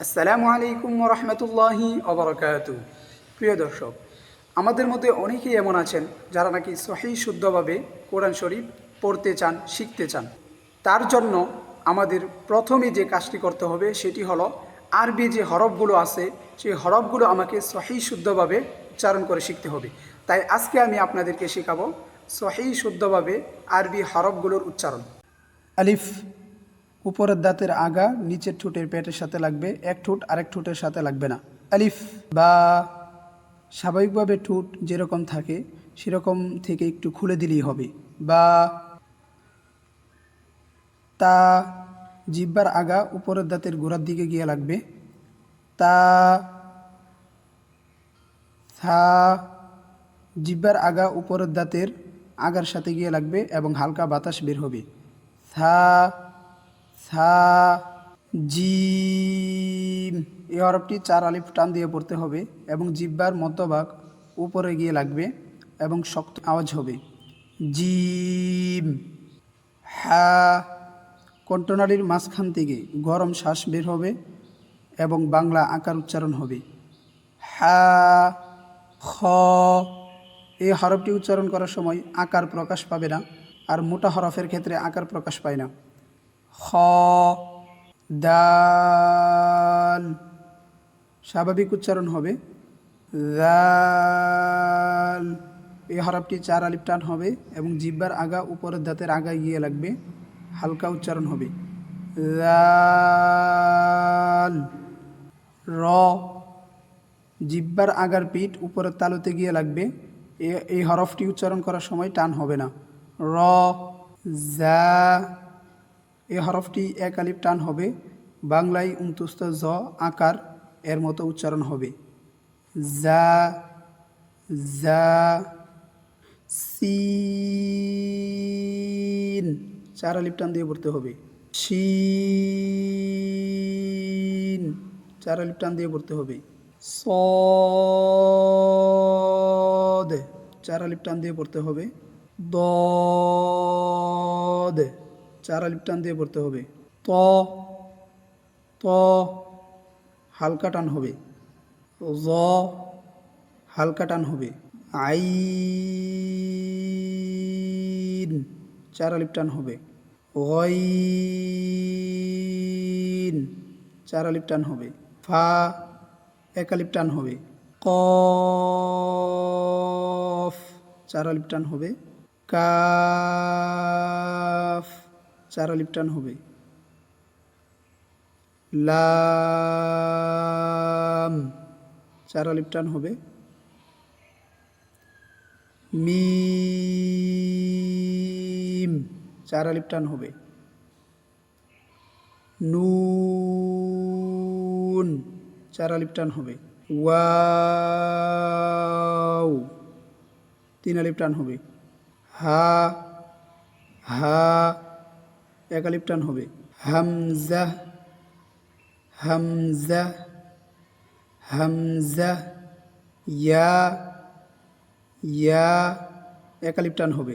আসসালামু আলাইকুম রহমতুল্লাহি অবরকাতু। প্রিয় দর্শক, আমাদের মধ্যে অনেকেই এমন আছেন যারা নাকি সহি শুদ্ধভাবে কোরআন শরীফ পড়তে চান, শিখতে চান। তার জন্য আমাদের প্রথমে যে কাজটি করতে হবে সেটি হলো আরবি যে হরফগুলো আছে সেই হরফগুলো আমাকে সহি শুদ্ধভাবে উচ্চারণ করে শিখতে হবে। তাই আজকে আমি আপনাদেরকে শেখাবো সহি শুদ্ধভাবে আরবি হরফগুলোর উচ্চারণ। আলিফ উপরের দাঁতের আগা নিচের ঠোঁটের পেটের সাথে লাগবে, এক ঠোঁট আরেক ঠোঁটের সাথে লাগবে না। আলিফ। বা স্বাভাবিকভাবে ঠোঁট যেরকম থাকে সেরকম থেকে একটু খুলে দিলেই হবে। বা তা জিহ্বার আগা উপরের দাঁতের গোড়ার দিকে গিয়ে লাগবে। তা থা জিহ্বার আগা উপরের দাঁতের আগার সাথে গিয়ে লাগবে এবং হালকা বাতাস বের হবে। থা সা জিম। এই হরফটি 4 আলিফ টান দিয়ে পড়তে হবে এবং জিহ্বার মধ্যভাগ উপরে গিয়ে লাগবে এবং শক্ত আওয়াজ হবে। জিম। হা কণ্ঠনালীর মাঝখান থেকে গরম শ্বাস বের হবে এবং বাংলা আকার উচ্চারণ হবে। হা খ। এই হরফটি উচ্চারণ করার সময় আকার প্রকাশ পাবে না, আর মোটা হরফের ক্ষেত্রে আকার প্রকাশ পায় না। খ দাল স্বাভাবিক উচ্চারণ হবে দাল। এই হরফটি 4 আলিফ টান হবে এবং জিহ্বার আগা উপরের দাঁতের আগায় গিয়ে লাগবে, হালকা উচ্চারণ হবে দাল। র জিহ্বার আগার পিঠ উপরের তালুতে গিয়ে লাগবে, এই হরফটি উচ্চারণ করার সময় টান হবে না। র জা এই হরফটি 1 আলিফ টান হবে, বাংলায় উনতুস্ত জ আকার এর মতো উচ্চারণ হবে। জা জা। সিন 4 আলিফ টান দিয়ে পড়তে হবে। শিন 4 আলিফ টান দিয়ে পড়তে হবে। সদ 4 আলিফ টান দিয়ে পড়তে হবে। দদ 4 আলিফ টান দিয়ে পড়তে হবে। ত ত হালকা টান হবে। জ হালকা টান হবে। আইন 4 আলিফ টান হবে। গইন 4 আলিফ টান হবে। ফা 1 আলিফ টান হবে। কফ 4 আলিফ টান হবে। কাফ 4 আলিফ টান হবে। লাম 4 আলিফ টান হবে। মিম 4 আলিফ টান হবে। নুন 4 আলিফ টান হবে। ওয়াও 3 আলিফ টান হবে। হা হা 1 আলিফ টান হবে। হামজা হামজা হামজা। ইয়া ইয়া 1 আলিফ টান হবে।